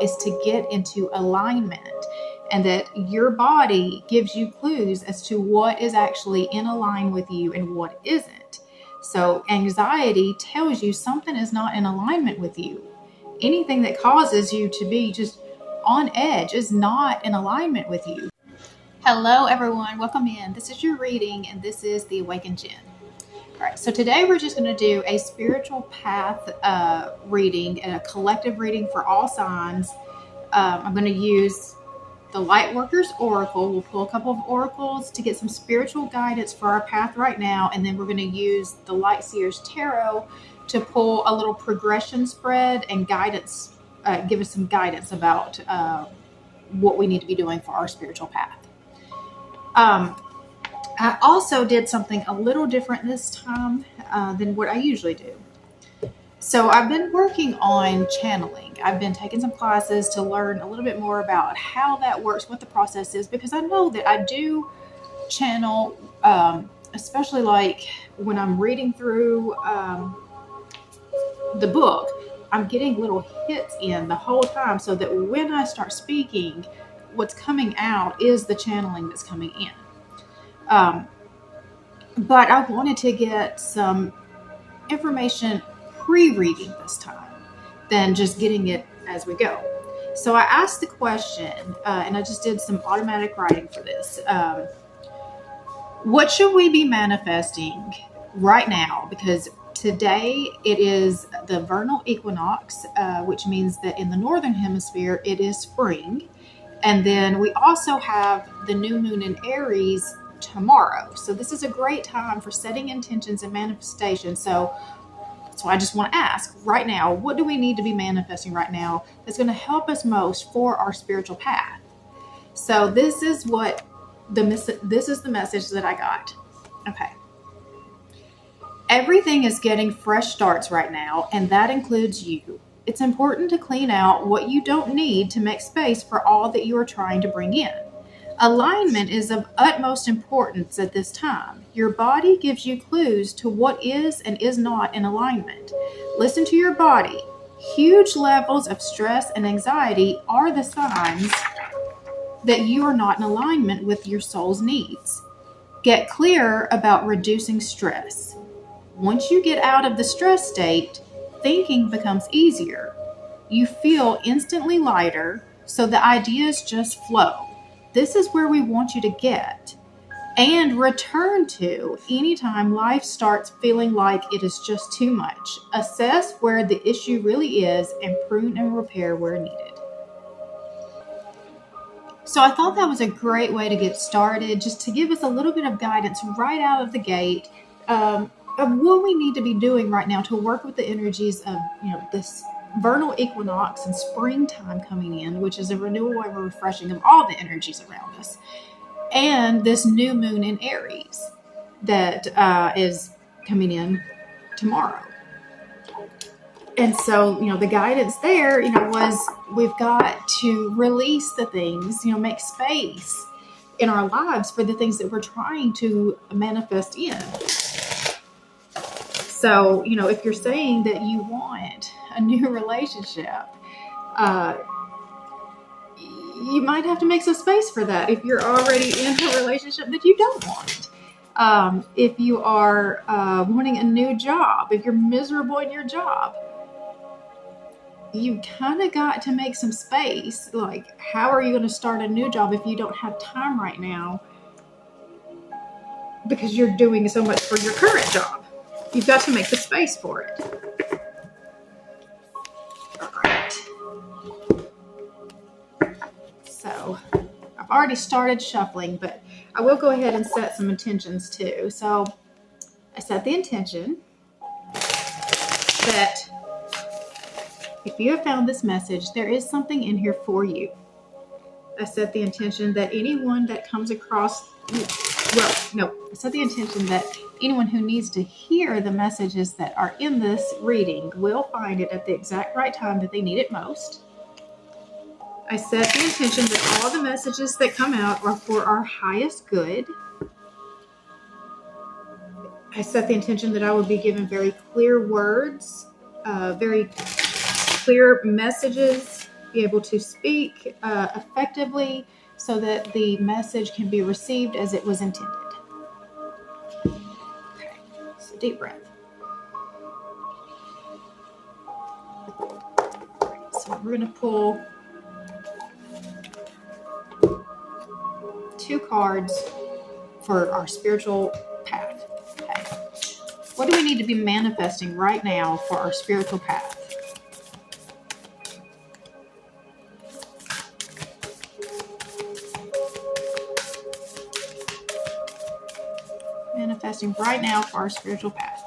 is to get into alignment, and that your body gives you clues as to what is actually in line with you and what isn't. So anxiety tells you something is not in alignment with you. Anything that causes you to be just on edge is not in alignment with you. Hello everyone, welcome in. This is your reading and this is the Awakened Jen. All right, so today we're just going to do a spiritual path reading and a collective reading for all signs. I'm going to use the Lightworkers Oracle. We'll pull a couple of oracles to get some spiritual guidance for our path right now, and then we're going to use the Light Seers Tarot to pull a little progression spread and guidance, give us some guidance about what we need to be doing for our spiritual path. I also did something a little different this time than what I usually do. So I've been working on channeling. I've been taking some classes to learn a little bit more about how that works, what the process is, because I know that I do channel, especially like when I'm reading through the book, I'm getting little hits in the whole time so that when I start speaking, what's coming out is the channeling that's coming in. But I wanted to get some information pre-reading this time than just getting it as we go. So I asked the question, and I just did some automatic writing for this. What should we be manifesting right now? Because today it is the vernal equinox, which means that in the northern hemisphere it is spring. And then we also have the new moon in Aries tomorrow. So this is a great time for setting intentions and manifestation. So I just want to ask right now, what do we need to be manifesting right now that's going to help us most for our spiritual path? So this is the message that I got. Okay. Everything is getting fresh starts right now, and that includes you. It's important to clean out what you don't need to make space for all that you are trying to bring in. Alignment is of utmost importance at this time. Your body gives you clues to what is and is not in alignment. Listen to your body. Huge levels of stress and anxiety are the signs that you are not in alignment with your soul's needs. Get clear about reducing stress. Once you get out of the stress state, thinking becomes easier. You feel instantly lighter, so the ideas just flow. This is where we want you to get and return to anytime life starts feeling like it is just too much. Assess where the issue really is and prune and repair where needed. So I thought that was a great way to get started, just to give us a little bit of guidance right out of the gate of what we need to be doing right now to work with the energies of, this vernal equinox and springtime coming in, which is a renewal and a refreshing of all the energies around us, and this new moon in Aries that is coming in tomorrow. And so, the guidance there, was we've got to release the things, make space in our lives for the things that we're trying to manifest in. So, if you're saying that you want a new relationship, you might have to make some space for that if you're already in a relationship that you don't want. If you are wanting a new job, if you're miserable in your job, you kind of got to make some space. Like, how are you going to start a new job if you don't have time right now because you're doing so much for your current job? You've got to make the space for it. All right. So I've already started shuffling, but I will go ahead and set some intentions too. So I set the intention that if you have found this message, there is something in here for you. I set the intention that anyone that comes across, I set the intention that anyone who needs to hear the messages that are in this reading will find it at the exact right time that they need it most. I set the intention that all the messages that come out are for our highest good. I set the intention that I will be given very clear words, very clear messages be able to speak effectively so that the message can be received as it was intended. Okay, so deep breath. So we're going to pull 2 cards for our spiritual path. Okay. What do we need to be manifesting right now for our spiritual path? Manifesting right now for our spiritual path.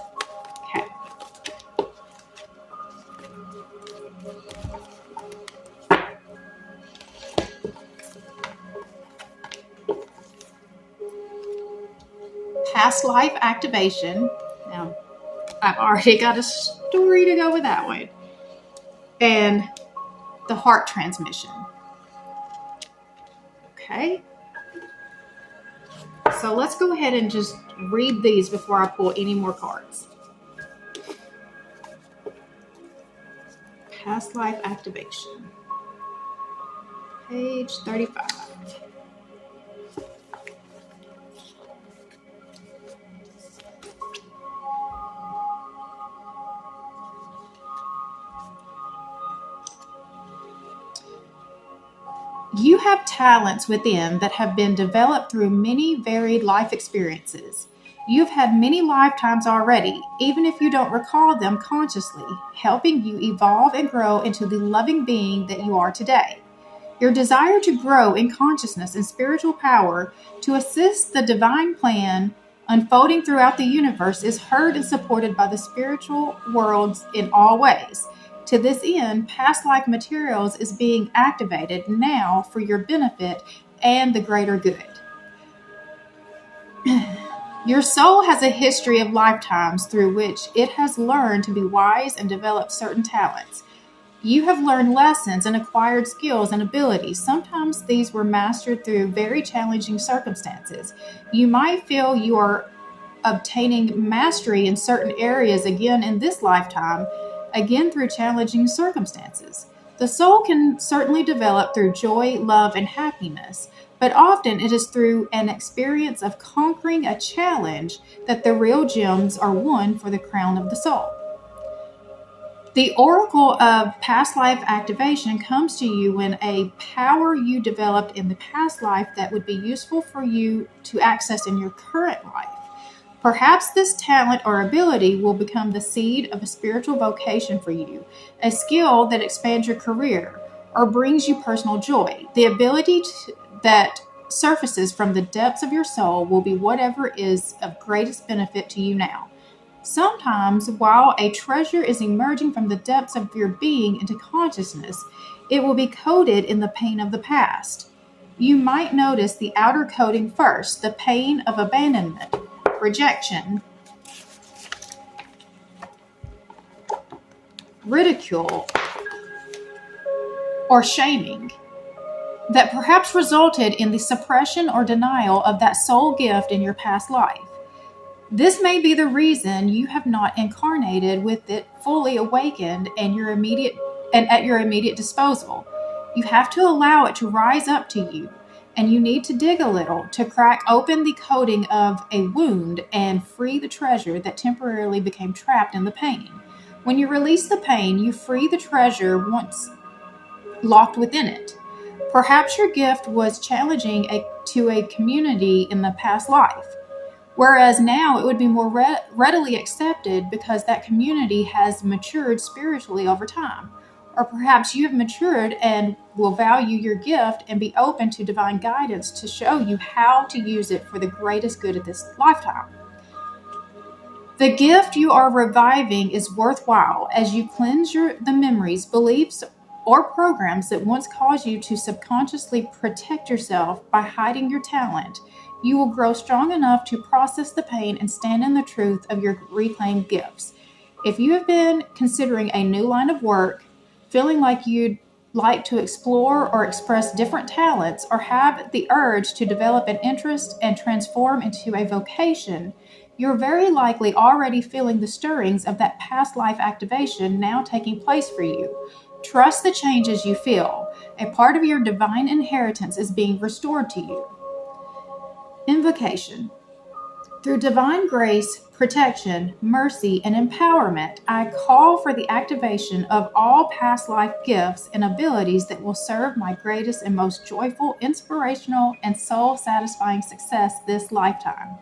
Okay. Past life activation. Now, I've already got a story to go with that one. And the heart transmission. Okay. So let's go ahead and just read these before I pull any more cards. Past life activation. Page 35. You have talents within that have been developed through many varied life experiences. You've had many lifetimes already, even if you don't recall them consciously, helping you evolve and grow into the loving being that you are today. Your desire to grow in consciousness and spiritual power to assist the divine plan unfolding throughout the universe is heard and supported by the spiritual worlds in all ways. To this end, past life materials is being activated now for your benefit and the greater good. Your soul has a history of lifetimes through which it has learned to be wise and develop certain talents. You have learned lessons and acquired skills and abilities. Sometimes these were mastered through very challenging circumstances. You might feel you are obtaining mastery in certain areas again in this lifetime, again through challenging circumstances. The soul can certainly develop through joy, love, and happiness, but often it is through an experience of conquering a challenge that the real gems are won for the crown of the soul. The oracle of past life activation comes to you when a power you developed in the past life that would be useful for you to access in your current life. Perhaps this talent or ability will become the seed of a spiritual vocation for you, a skill that expands your career or brings you personal joy. The ability that surfaces from the depths of your soul will be whatever is of greatest benefit to you now. Sometimes, while a treasure is emerging from the depths of your being into consciousness, it will be coated in the pain of the past. You might notice the outer coating first, the pain of abandonment, rejection, ridicule, or shaming that perhaps resulted in the suppression or denial of that soul gift in your past life. This may be the reason you have not incarnated with it fully awakened and at your immediate disposal. You have to allow it to rise up to you, and you need to dig a little to crack open the coating of a wound and free the treasure that temporarily became trapped in the pain. When you release the pain, you free the treasure once locked within it. Perhaps your gift was challenging to a community in the past life, whereas now it would be more readily accepted because that community has matured spiritually over time. Or perhaps you have matured and will value your gift and be open to divine guidance to show you how to use it for the greatest good of this lifetime. The gift you are reviving is worthwhile as you cleanse the memories, beliefs, or programs that once caused you to subconsciously protect yourself by hiding your talent. You will grow strong enough to process the pain and stand in the truth of your reclaimed gifts. If you have been considering a new line of work, feeling like you'd like to explore or express different talents, or have the urge to develop an interest and transform into a vocation, you're very likely already feeling the stirrings of that past life activation now taking place for you. Trust the changes you feel. A part of your divine inheritance is being restored to you. Invocation. Through divine grace, protection, mercy, and empowerment, I call for the activation of all past life gifts and abilities that will serve my greatest and most joyful, inspirational, and soul-satisfying success this lifetime.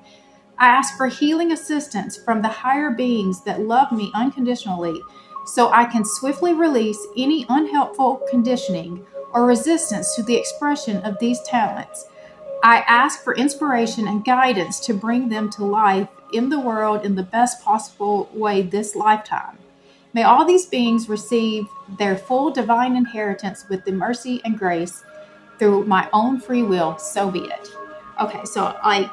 I ask for healing assistance from the higher beings that love me unconditionally, so I can swiftly release any unhelpful conditioning or resistance to the expression of these talents. I ask for inspiration and guidance to bring them to life in the world in the best possible way this lifetime. May all these beings receive their full divine inheritance with the mercy and grace through my own free will, so be it. Okay, so I'm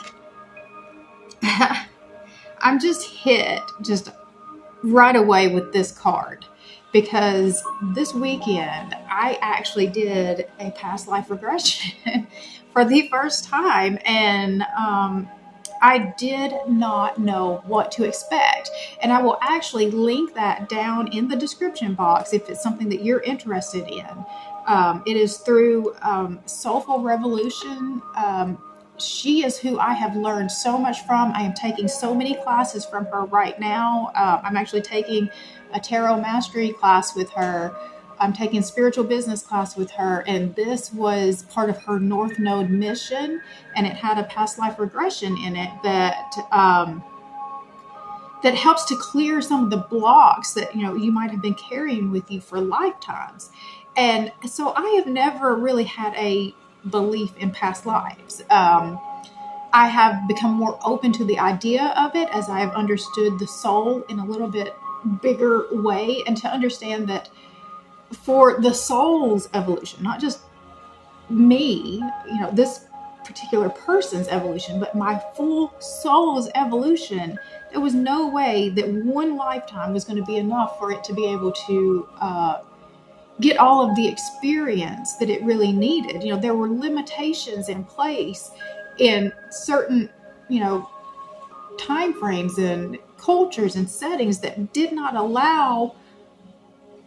just hit right away with this card, because this weekend I actually did a past life regression for the first time, and I did not know what to expect. And I will actually link that down in the description box if it's something that you're interested in. It is through Soulful Revolution. She is who I have learned so much from. I am taking so many classes from her right now. I'm actually taking a tarot mastery class with her. I'm taking a spiritual business class with her. And this was part of her North Node mission. And it had a past life regression in it that helps to clear some of the blocks that, you might have been carrying with you for lifetimes. And so I have never really had a belief in past lives. I have become more open to the idea of it as I have understood the soul in a little bit bigger way, and to understand that for the soul's evolution, not just me, this particular person's evolution, but my full soul's evolution, there was no way that one lifetime was going to be enough for it to be able to get all of the experience that it really needed. There were limitations in place in certain, time frames and cultures and settings that did not allow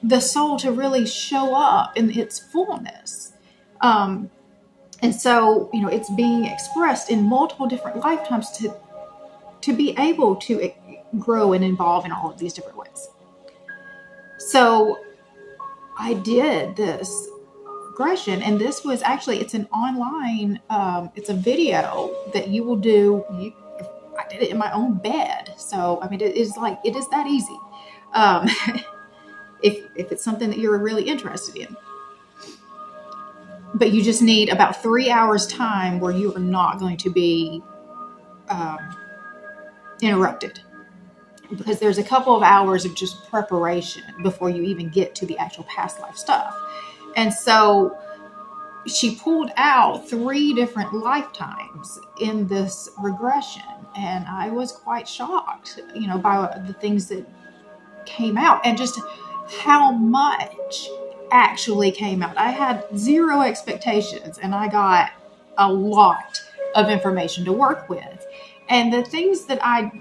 the soul to really show up in its fullness. And so, it's being expressed in multiple different lifetimes to be able to grow and evolve in all of these different ways. So I did this regression, and this was actually, it's an online, it's a video that you will do. I did it in my own bed. So, it is that easy. If it's something that you're really interested in. But you just need about 3 hours time where you are not going to be interrupted, because there's a couple of hours of just preparation before you even get to the actual past life stuff. And so she pulled out 3 different lifetimes in this regression, and I was quite shocked, by the things that came out and just how much actually came out. I had 0 expectations, and I got a lot of information to work with. And the things that I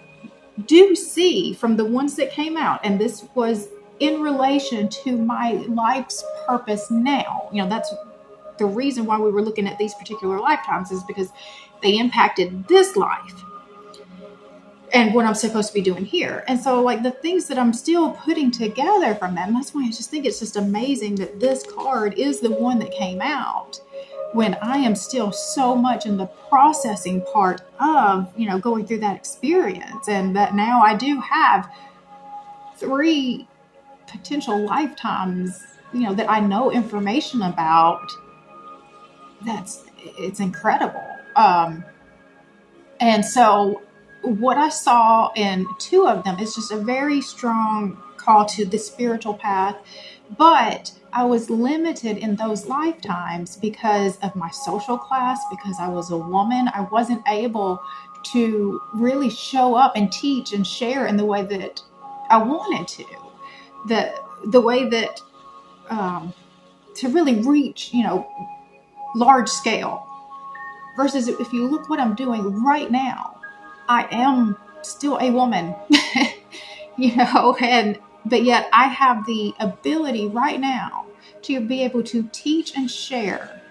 do see from the ones that came out, and this was in relation to my life's purpose now. That's the reason why we were looking at these particular lifetimes, is because they impacted this life and what I'm supposed to be doing here. And so the things that I'm still putting together from that, and that's why I just think it's just amazing that this card is the one that came out when I am still so much in the processing part of, going through that experience. And that now I do have 3 potential lifetimes, that I know information about. It's incredible. And so what I saw in 2 of them is just a very strong call to the spiritual path, but I was limited in those lifetimes because of my social class, because I was a woman. I wasn't able to really show up and teach and share in the way that I wanted to, the way that to really reach, large scale. Versus if you look what I'm doing right now, I am still a woman, and But yet I have the ability right now to be able to teach and share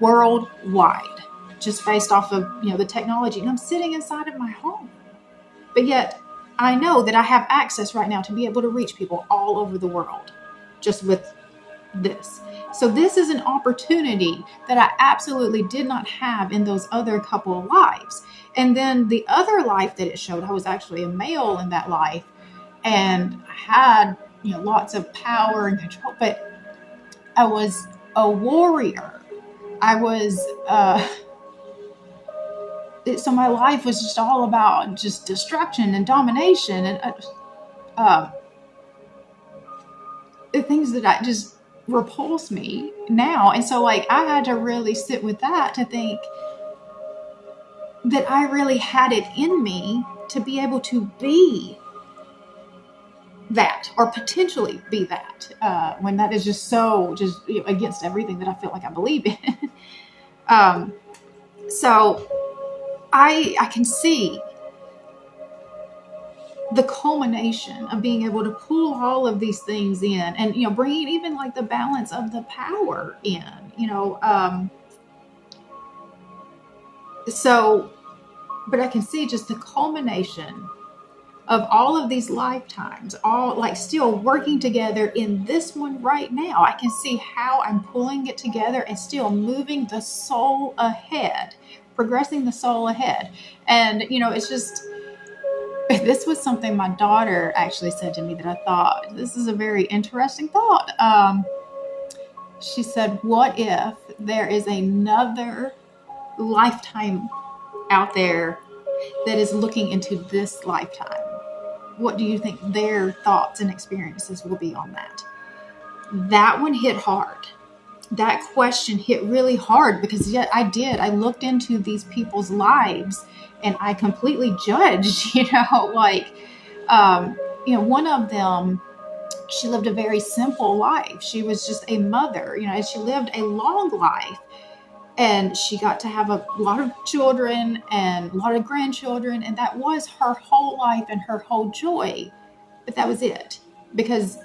worldwide, just based off of, the technology. And I'm sitting inside of my home. But yet I know that I have access right now to be able to reach people all over the world just with this. So this is an opportunity that I absolutely did not have in those other couple of lives. And then the other life that it showed, I was actually a male in that life, and I had, lots of power and control, but I was a warrior. I was, so my life was just all about just destruction and domination and the things that I just repulse me now. And so I had to really sit with that to think that I really had it in me to be able to be that, or potentially be that, when that is just so against everything that I feel like I believe in. So I can see the culmination of being able to pull all of these things in, and bringing even the balance of the power in, so, but I can see just the culmination of all of these lifetimes, all still working together in this one right now. I can see how I'm pulling it together and still moving the soul ahead, progressing the soul ahead. And, it's just, this was something my daughter actually said to me that I thought, this is a very interesting thought. She said, what if there is another lifetime out there that is looking into this lifetime? What do you think their thoughts and experiences will be on that? That one hit hard. That question hit really hard, because I looked into these people's lives and I completely judged, one of them, she lived a very simple life. She was just a mother, and she lived a long life. And she got to have a lot of children and a lot of grandchildren. And that was her whole life and her whole joy. But that was it. Because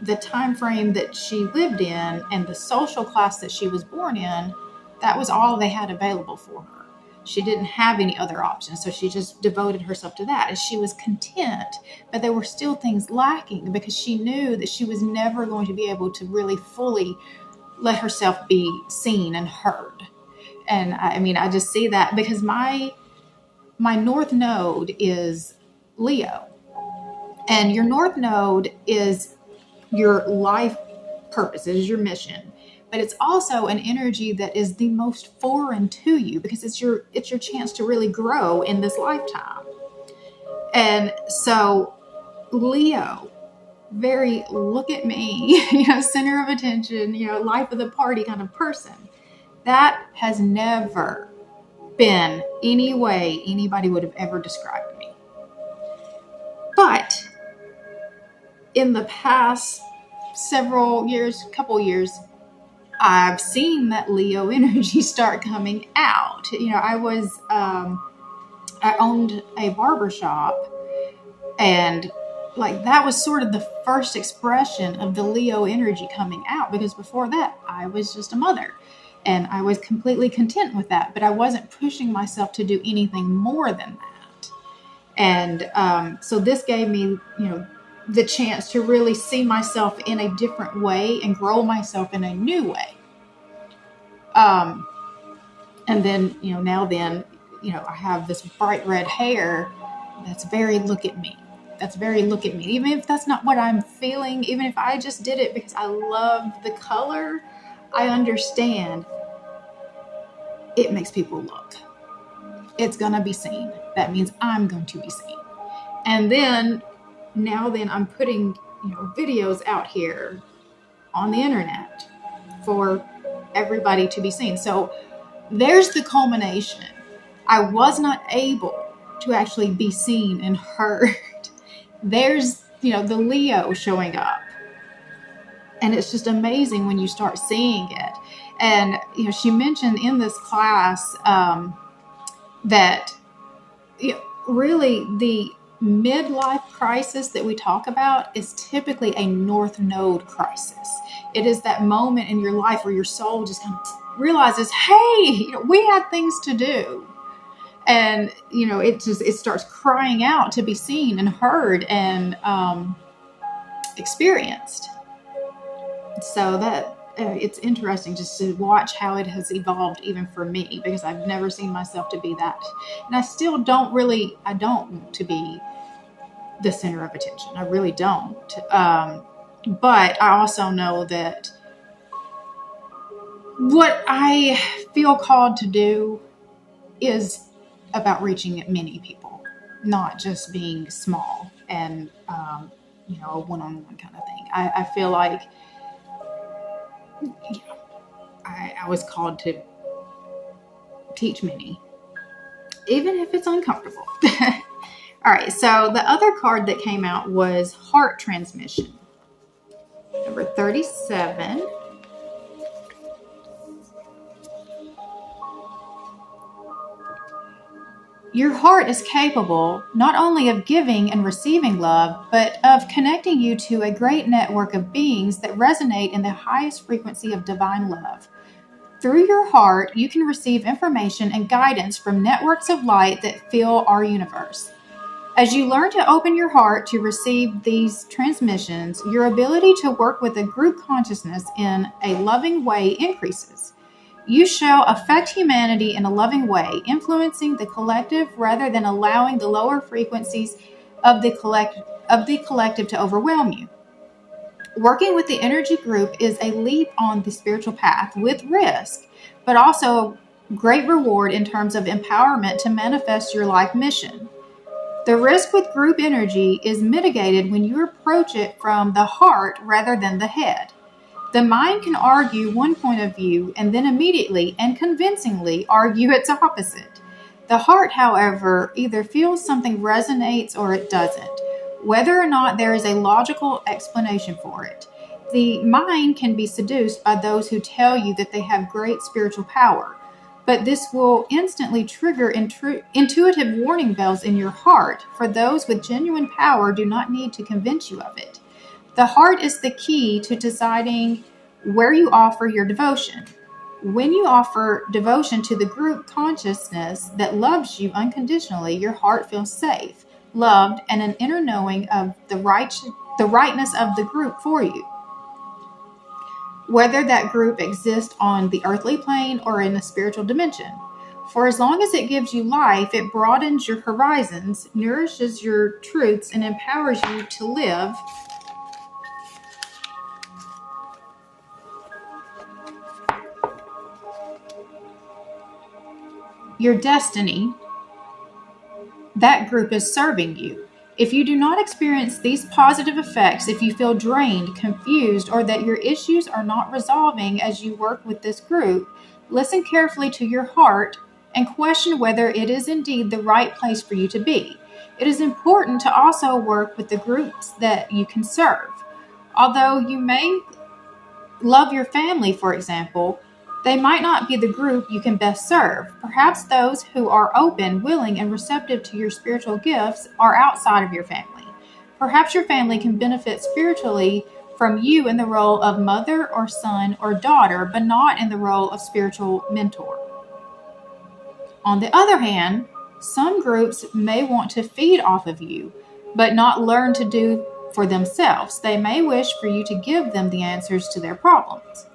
the time frame that she lived in and the social class that she was born in, that was all they had available for her. She didn't have any other options. So she just devoted herself to that. And she was content. But there were still things lacking, because she knew that she was never going to be able to really fully let herself be seen and heard. And I just see that because my North Node is Leo. And your North Node is your life purpose, it is your mission. But it's also an energy that is the most foreign to you, because it's your chance to really grow in this lifetime. And so Leo, very look at me, center of attention, life of the party kind of person. That has never been any way anybody would have ever described me. But in the past couple years, I've seen that Leo energy start coming out. I owned a barbershop, and that was sort of the first expression of the Leo energy coming out, because before that I was just a mother. And I was completely content with that, but I wasn't pushing myself to do anything more than that. And so this gave me, the chance to really see myself in a different way and grow myself in a new way. And then, I have this bright red hair that's very look at me. Even if that's not what I'm feeling, even if I just did it because I love the color, I understand it makes people look. It's going to be seen. That means I'm going to be seen. And then I'm putting, videos out here on the internet for everybody to be seen. So there's the culmination. I was not able to actually be seen and heard. There's, the Leo showing up. And it's just amazing when you start seeing it. And, she mentioned in this class that really midlife crisis that we talk about is typically a North Node crisis. It is that moment in your life where your soul just kind of realizes, hey, we had things to do. And, it starts crying out to be seen and heard and experienced. So that it's interesting just to watch how it has evolved even for me, because I've never seen myself to be that. And I still don't want to be the center of attention. I really don't. But I also know that what I feel called to do is about reaching many people, not just being small and, a one-on-one kind of thing. I feel like I was called to teach many, even if it's uncomfortable. All right, so the other card that came out was Heart Transmission, number 37. Your heart is capable not only of giving and receiving love, but of connecting you to a great network of beings that resonate in the highest frequency of divine love. Through your heart, you can receive information and guidance from networks of light that fill our universe. As you learn to open your heart to receive these transmissions, your ability to work with a group consciousness in a loving way increases. You shall affect humanity in a loving way, influencing the collective rather than allowing the lower frequencies of the collective to overwhelm you. Working with the energy group is a leap on the spiritual path with risk, but also great reward in terms of empowerment to manifest your life mission. The risk with group energy is mitigated when you approach it from the heart rather than the head. The mind can argue one point of view and then immediately and convincingly argue its opposite. The heart, however, either feels something resonates or it doesn't, whether or not there is a logical explanation for it. The mind can be seduced by those who tell you that they have great spiritual power, but this will instantly trigger intuitive warning bells in your heart, for those with genuine power do not need to convince you of it. The heart is the key to deciding where you offer your devotion. When you offer devotion to the group consciousness that loves you unconditionally, your heart feels safe, loved, and an inner knowing of the rightness of the group for you. Whether that group exists on the earthly plane or in a spiritual dimension. For as long as it gives you life, it broadens your horizons, nourishes your truths, and empowers you to live your destiny. That group is serving you. If you do not experience these positive effects, if you feel drained, confused, or that your issues are not resolving as you work with this group, listen carefully to your heart and question whether it is indeed the right place for you to be. It is important to also work with the groups that you can serve. Although you may love your family, for example, they might not be the group you can best serve. Perhaps those who are open, willing, and receptive to your spiritual gifts are outside of your family. Perhaps your family can benefit spiritually from you in the role of mother or son or daughter, but not in the role of spiritual mentor. On the other hand, some groups may want to feed off of you, but not learn to do for themselves. They may wish for you to give them the answers to their problems.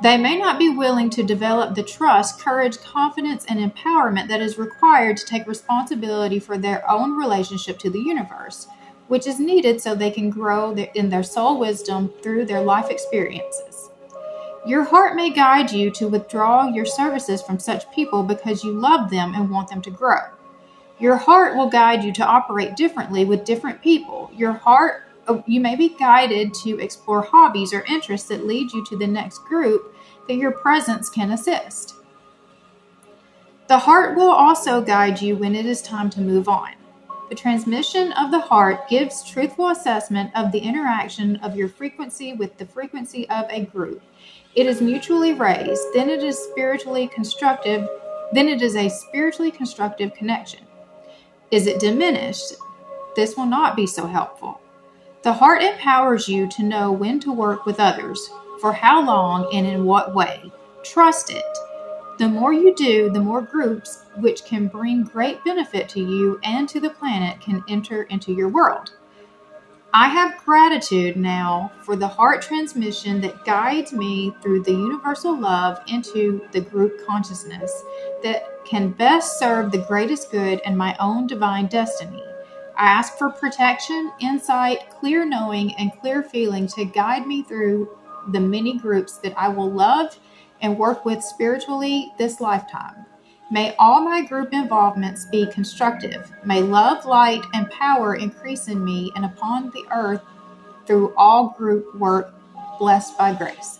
They may not be willing to develop the trust, courage, confidence, and empowerment that is required to take responsibility for their own relationship to the universe, which is needed so they can grow in their soul wisdom through their life experiences. Your heart may guide you to withdraw your services from such people because you love them and want them to grow. Your heart will guide you to operate differently with different people. You may be guided to explore hobbies or interests that lead you to the next group that your presence can assist. The heart will also guide you when it is time to move on. The transmission of the heart gives truthful assessment of the interaction of your frequency with the frequency of a group. It is mutually raised, then it is a spiritually constructive connection. Is it diminished? this will not be so helpful. The heart empowers you to know when to work with others, for how long and in what way. Trust it. The more you do, the more groups which can bring great benefit to you and to the planet can enter into your world. I have gratitude now for the heart transmission that guides me through the universal love into the group consciousness that can best serve the greatest good and my own divine destiny. I ask for protection, insight, clear knowing, and clear feeling to guide me through the many groups that I will love and work with spiritually this lifetime. May all my group involvements be constructive. May love, light, and power increase in me and upon the earth through all group work blessed by grace.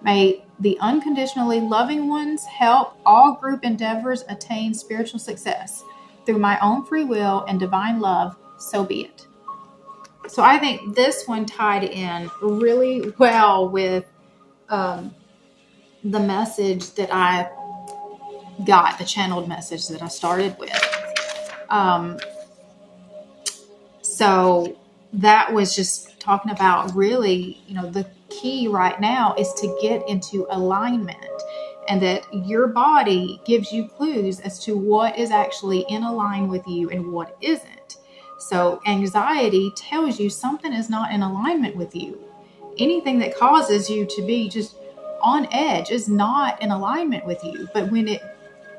May the unconditionally loving ones help all group endeavors attain spiritual success. Through my own free will and divine love, so be it. So I think this one tied in really well with the message that I got, the channeled message that I started with. So that was just talking about really, the key right now is to get into alignment, and that your body gives you clues as to what is actually in align with you and what isn't. So anxiety tells you something is not in alignment with you. Anything that causes you to be just on edge is not in alignment with you. But when it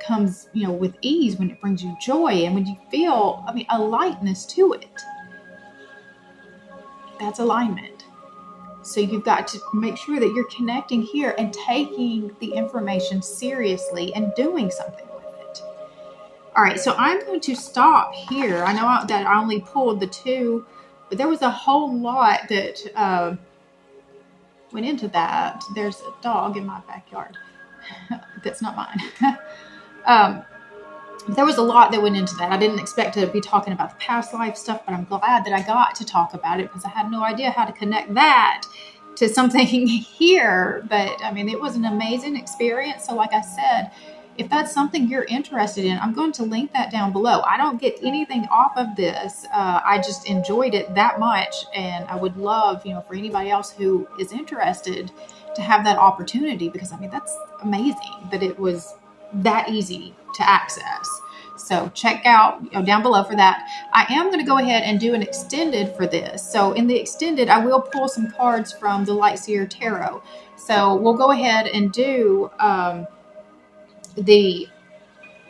comes, with ease, when it brings you joy, and when you feel, a lightness to it, that's alignment. So you've got to make sure that you're connecting here and taking the information seriously and doing something with it. All right, so I'm going to stop here. I know that I only pulled the two, but there was a whole lot that went into that. There's a dog in my backyard. That's not mine. There was a lot that went into that. I didn't expect to be talking about the past life stuff, but I'm glad that I got to talk about it because I had no idea how to connect that to something here. But it was an amazing experience. So like I said, if that's something you're interested in, I'm going to link that down below. I don't get anything off of this. I just enjoyed it that much. And I would love, for anybody else who is interested to have that opportunity, because that's amazing that it was that easy to access. So check out down below for that. I am going to go ahead and do an extended for this. So in the extended, I will pull some cards from the Lightseer Tarot. So we'll go ahead and do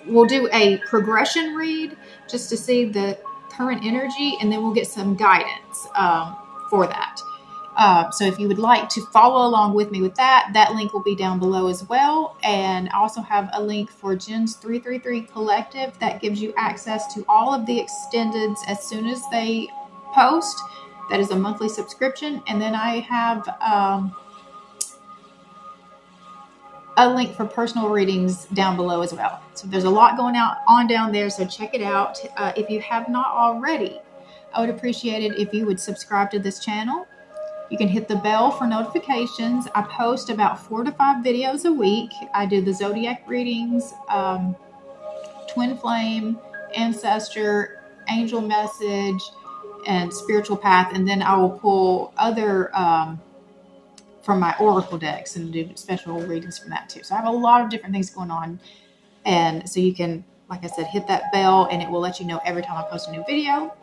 we'll do a progression read just to see the current energy, and then we'll get some guidance for that. So if you would like to follow along with me with that link will be down below as well. And I also have a link for Jen's 333 Collective that gives you access to all of the extendeds as soon as they post. That is a monthly subscription. And then I have a link for personal readings down below as well. So there's a lot going on down there. So check it out. If you have not already, I would appreciate it if you would subscribe to this channel. You can hit the bell for notifications. I post about 4 to 5 videos a week. I do the zodiac readings, twin flame, ancestor, angel message, and spiritual path. And then I will pull other from my oracle decks and do special readings from that too. So I have a lot of different things going on. And so you can, like I said, hit that bell and it will let you know every time I post a new video.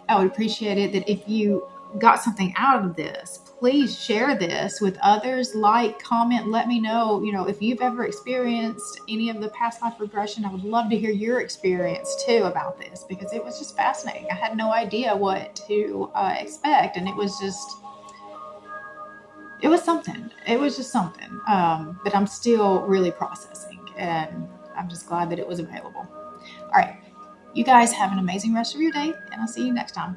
I would appreciate it that if you got something out of this, please share this with others. Like, comment, let me know, if you've ever experienced any of the past life regression. I would love to hear your experience too about this, because it was just fascinating. I had no idea what to expect, and it was something. It was just something. But I'm still really processing, and I'm just glad that it was available. All right. You guys have an amazing rest of your day, and I'll see you next time.